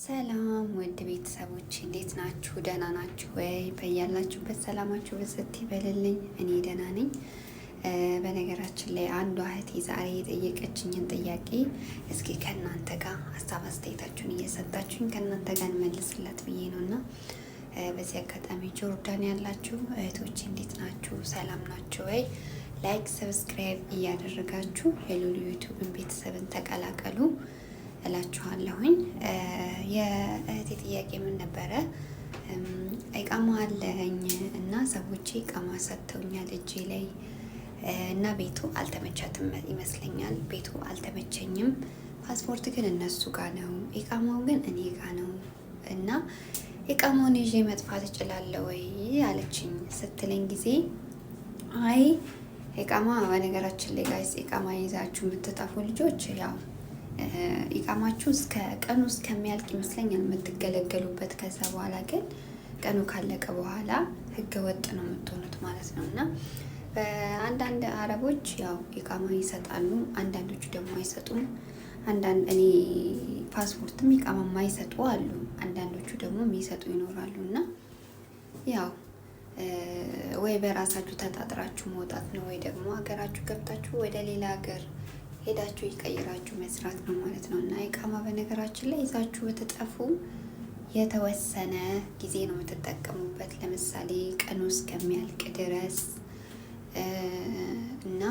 ሰላም ውድ ቤተሰቦች እንዴት ናችሁ? ደህና ናችሁ ወይ? በያላችሁበት ሰላማችሁ በዘት ይበልልኝ። እኔ ደህና ነኝ። በነገራችን ላይ አንዷ እህቴ ዛሬ የጠየቀችኝን ጥያቄ እስኪ ከእናንተ ጋር ሀሳብ አስተያየታችሁን እየሰጣችሁኝ ከእናንተ ጋር እንመልስላት ብዬ ነው እና በዚህ አጋጣሚ ጆርዳን ያላችሁ እህቶች እንዴት ናችሁ? ሰላም ናችሁ ወይ? ላይክ ሰብስክራይብ እያደረጋችሁ የሉሉ ዩቱብን ቤተሰብን ተቀላቀሉ እላችኋለሁኝ። የእህቴ ጥያቄ ምን ነበረ? ኢቃማ አለኝ እና ሰዎች ኢቃማ ሰጥተውኛል እጄ ላይ እና ቤቱ አልተመቻትም ይመስለኛል። ቤቱ አልተመቸኝም። ፓስፖርት ግን እነሱ ጋር ነው፣ ኢቃማው ግን እኔ ጋር ነው እና ኢቃማውን ይዤ መጥፋት እችላለሁ ወይ አለችኝ። ስትለኝ ጊዜ አይ ኢቃማ በነገራችን ላይ ጋይስ ኢቃማ ይዛችሁ የምትጠፉ ልጆች ያው ኢቃማችሁ እስከ ቀኑ እስከሚያልቅ ይመስለኛል የምትገለገሉበት። ከዛ በኋላ ግን ቀኑ ካለቀ በኋላ ህገ ወጥ ነው የምትሆኑት ማለት ነው። እና አንዳንድ አረቦች ያው ኢቃማ ይሰጣሉ፣ አንዳንዶቹ ደግሞ አይሰጡም። እኔ ፓስፖርትም ኢቃማ የማይሰጡ አሉ፣ አንዳንዶቹ ደግሞ የሚሰጡ ይኖራሉ። እና ያው ወይ በራሳችሁ ተጣጥራችሁ መውጣት ነው ወይ ደግሞ ሀገራችሁ ገብታችሁ ወደ ሌላ ሀገር ሄዳችሁ ይቀይራችሁ መስራት ነው ማለት ነው። እና ኢቃማ በነገራችን ላይ ይዛችሁ ብትጠፉ የተወሰነ ጊዜ ነው የምትጠቀሙበት። ለምሳሌ ቀኑ እስከሚያልቅ ድረስ እና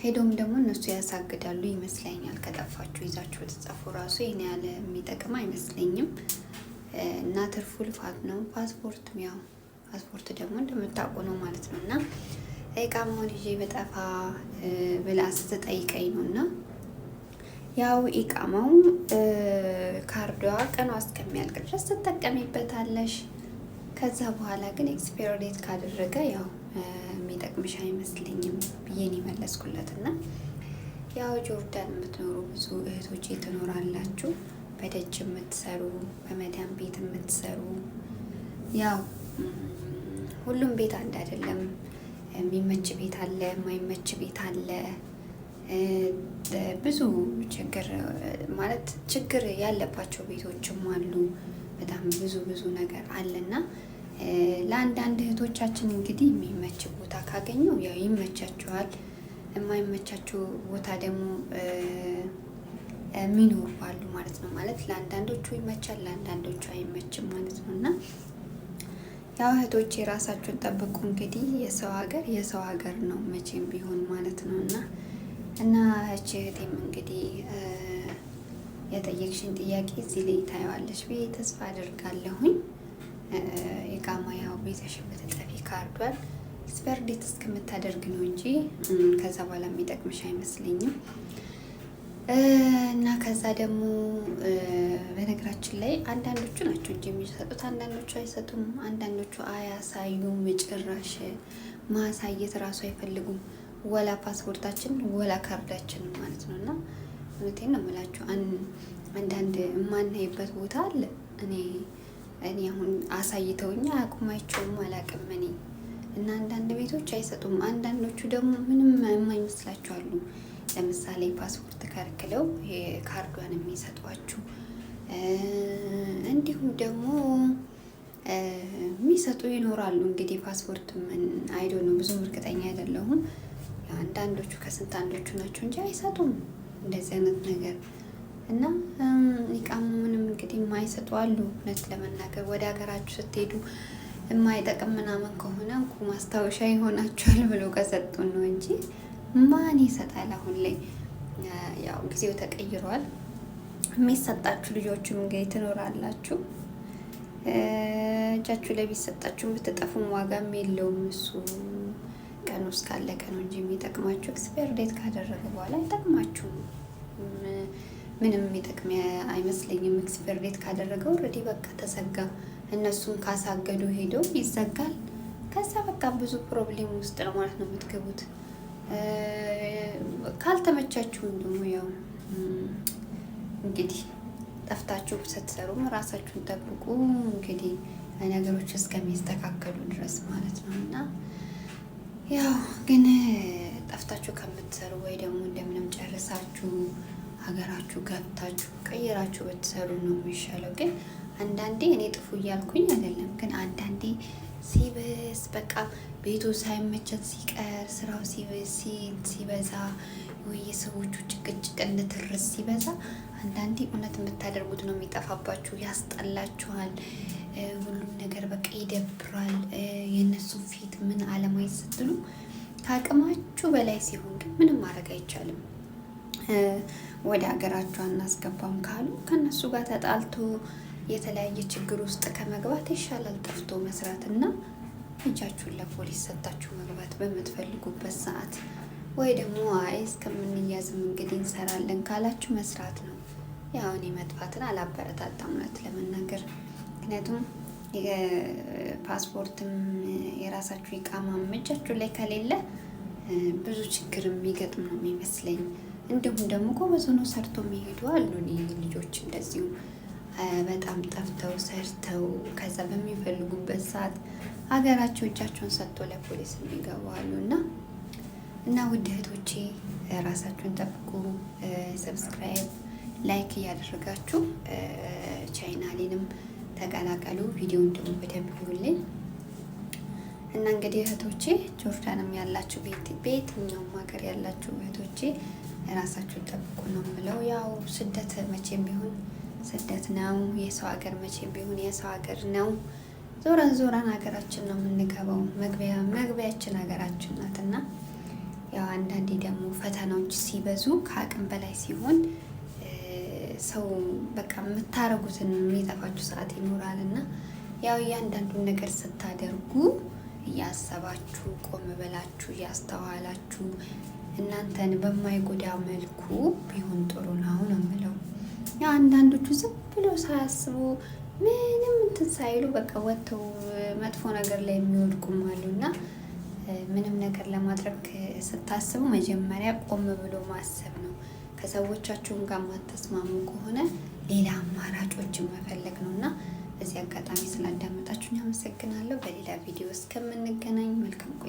ሄዶም ደግሞ እነሱ ያሳግዳሉ ይመስለኛል። ከጠፋችሁ ይዛችሁ ብትጠፉ ራሱ ይህን ያለ የሚጠቅም አይመስለኝም እና ትርፉ ልፋት ነው። ፓስፖርትም ያው ፓስፖርት ደግሞ እንደምታውቁ ነው ማለት ነው። እና ኢቃማውን ይዤ በጠፋ ብላ ስትጠይቀኝ ነው እና ያው ኢቃማው ካርዷ ቀኗ እስከሚያልቅ ድረስ ትጠቀሚበታለሽ። ከዛ በኋላ ግን ኤክስፓየር ዴት ካደረገ ያው የሚጠቅምሽ አይመስለኝም ብዬን የመለስኩለት። እና ያው ጆርዳን የምትኖሩ ብዙ እህቶቼ ትኖራላችሁ፣ በደጅ የምትሰሩ በመዳም ቤት የምትሰሩ ያው ሁሉም ቤት አንድ አይደለም። የሚመች ቤት አለ፣ የማይመች ቤት አለ። ብዙ ችግር ያለባቸው ቤቶችም አሉ። በጣም ብዙ ነገር አለና ለአንዳንድ እህቶቻችን እንግዲህ የሚመች ቦታ ካገኙ ያው ይመቻቸዋል። የማይመቻቸው ቦታ ደግሞ የሚኖሩ አሉ ማለት ነው። ማለት ለአንዳንዶቹ ይመቻል፣ ለአንዳንዶቹ አይመችም ማለት ነው። እና ያው እህቶቼ የራሳችሁን ጠብቁ። እንግዲህ የሰው ሀገር ነው መቼም ቢሆን ማለት ነው። እና እህቴም እንግዲህ የጠየቅሽን ጥያቄ እዚህ ላይ ታየዋለሽ ብዬ ተስፋ አድርጋለሁኝ። ኢቃማ ያው ቤተሽ ብትጠፊ ካርዷል ኤክስፓየር ዴት እስከምታደርግ ነው እንጂ ከዛ በኋላ የሚጠቅምሽ አይመስለኝም። እና ከዛ ደግሞ በነገራችን ላይ አንዳንዶቹ ናቸው እንጂ የሚሰጡት፣ አንዳንዶቹ አይሰጡም፣ አንዳንዶቹ አያሳዩም። ጭራሽ ማሳየት እራሱ አይፈልጉም። ወላ ፓስፖርታችን ወላ ካርዳችን ማለት ነው። እና እውነቴን ነው የምላችሁ አንዳንድ የማናይበት ቦታ አለ። እኔ አሁን አሳይተውኛ አያውቁማቸውም አላውቅም እኔ። እና አንዳንድ ቤቶች አይሰጡም። አንዳንዶቹ ደግሞ ምንም የማይመስላችሁ አሉ። ለምሳሌ ፓስፖርት ከልክለው ካርዷን የሚሰጧችሁ፣ እንዲሁም ደግሞ የሚሰጡ ይኖራሉ። እንግዲህ ፓስፖርት አይዶ ነው ብዙም እርግጠኛ አይደለሁም። አንዳንዶቹ ከስንት አንዶቹ ናቸው እንጂ አይሰጡም እንደዚህ አይነት ነገር። እና ኢቃማውንም እንግዲህ የማይሰጡ አሉ። እውነት ለመናገር ወደ ሀገራችሁ ስትሄዱ የማይጠቅም ምናምን ከሆነ እንኩ ማስታወሻ ይሆናችኋል ብሎ ከሰጡን ነው እንጂ ማን ይሰጣል? አሁን ላይ ያው ጊዜው ተቀይሯል። የሚሰጣችሁ ልጆችም እንግዲህ ትኖራላችሁ። እጃችሁ ላይ ቢሰጣችሁ ብትጠፉም ዋጋም የለውም። እሱ ቀኑ እስካለቀ ነው እንጂ የሚጠቅማችሁ። ኤክስፓየር ዴት ካደረገ በኋላ አይጠቅማችሁም። ምንም የሚጠቅም አይመስለኝም። ኤክስፓየር ዴት ካደረገ ኦልሬዲ በቃ ተዘጋ። እነሱን ካሳገዱ ሄደው ይዘጋል። ከዛ በቃ ብዙ ፕሮብሌም ውስጥ ነው ማለት ነው የምትገቡት። ካልተመቻችሁም ደግሞ ያው እንግዲህ ጠፍታችሁ ስትሰሩም ራሳችሁን ጠብቁ። እንግዲህ ነገሮች እስከሚስተካከሉ ድረስ ማለት ነው። እና ያው ግን ጠፍታችሁ ከምትሰሩ ወይ ደግሞ እንደምንም ጨርሳችሁ ሀገራችሁ ገብታችሁ ቀይራችሁ ብትሰሩ ነው የሚሻለው። ግን አንዳንዴ እኔ ጥፉ እያልኩኝ አይደለም፣ ግን አንዳንዴ ሲብስ በቃ ቤቱ ሳይመቸን ሲቀር ስራው ሲበዛ ወይ የሰዎቹ ጭቅጭቅ እንትርስ ሲበዛ አንዳንዴ እውነት የምታደርጉት ነው የሚጠፋባችሁ፣ ያስጠላችኋል። ሁሉም ነገር በቃ ይደብራል። የእነሱ ፊት ምን አለማየት ስትሉ ከአቅማችሁ በላይ ሲሆን ግን ምንም ማድረግ አይቻልም። ወደ ሀገራችሁ አናስገባም ካሉ ከነሱ ጋር ተጣልቶ የተለያየ ችግር ውስጥ ከመግባት ይሻላል ጠፍቶ መስራት እና እጃችሁን ለፖሊስ ሰጣችሁ መግባት በምትፈልጉበት ሰዓት፣ ወይ ደግሞ አይ እስከምንያዝም እንግዲህ እንሰራለን ካላችሁ መስራት ነው። ያው እኔ መጥፋትን አላበረታታም እውነት ለመናገር፣ ምክንያቱም ፓስፖርትም የራሳችሁ ኢቃማም እጃችሁ ላይ ከሌለ ብዙ ችግር የሚገጥም ነው የሚመስለኝ። እንዲሁም ደግሞ ጎበዝ ሆነው ሰርቶ የሚሄዱ አሉ። ልጆች እንደዚሁ በጣም ጠፍተው ሰርተው ከዛ በሚፈልጉበት ሰዓት ሀገራቸው እጃቸውን ሰጥቶ ለፖሊስ የሚገቡ አሉ። እና ውድ እህቶቼ ራሳችሁን ጠብቁ። ሰብስክራይብ፣ ላይክ እያደረጋችሁ ቻናሌንም ተቀላቀሉ። ቪዲዮውን ደግሞ በደንብ ይሁልኝ እና እንግዲህ እህቶቼ ጆርዳንም ያላችሁ በየትኛውም ሀገር ያላችሁ እህቶቼ ራሳችሁን ጠብቁ ነው የምለው። ያው ስደት መቼም ቢሆን ስደት ነው። የሰው ሀገር መቼም ቢሆን የሰው ሀገር ነው። ዞረን ሀገራችን ነው የምንገባው። መግቢያችን ሀገራችን ናት እና ያው አንዳንዴ ደግሞ ፈተናዎች ሲበዙ ከአቅም በላይ ሲሆን ሰው በቃ የምታረጉትን የሚጠፋችሁ ሰዓት ይኖራል እና ያው እያንዳንዱን ነገር ስታደርጉ እያሰባችሁ ቆም ብላችሁ እያስተዋላችሁ እናንተን በማይጎዳ መልኩ ቢሆን ጥሩ ነው ነው የምለው። ያው አንዳንዶቹ ዝም ብለው ሳያስቡ ምንም እንትን ሳይሉ በቃ ወጥተው መጥፎ ነገር ላይ የሚወድቁም አሉና ምንም ነገር ለማድረግ ስታስቡ መጀመሪያ ቆም ብሎ ማሰብ ነው። ከሰዎቻችሁም ጋር ማተስማሙ ከሆነ ሌላ አማራጮችን መፈለግ ነው እና በዚህ አጋጣሚ ስላዳመጣችሁኝ አመሰግናለሁ። በሌላ ቪዲዮ እስከምንገናኝ መልካም ቆይ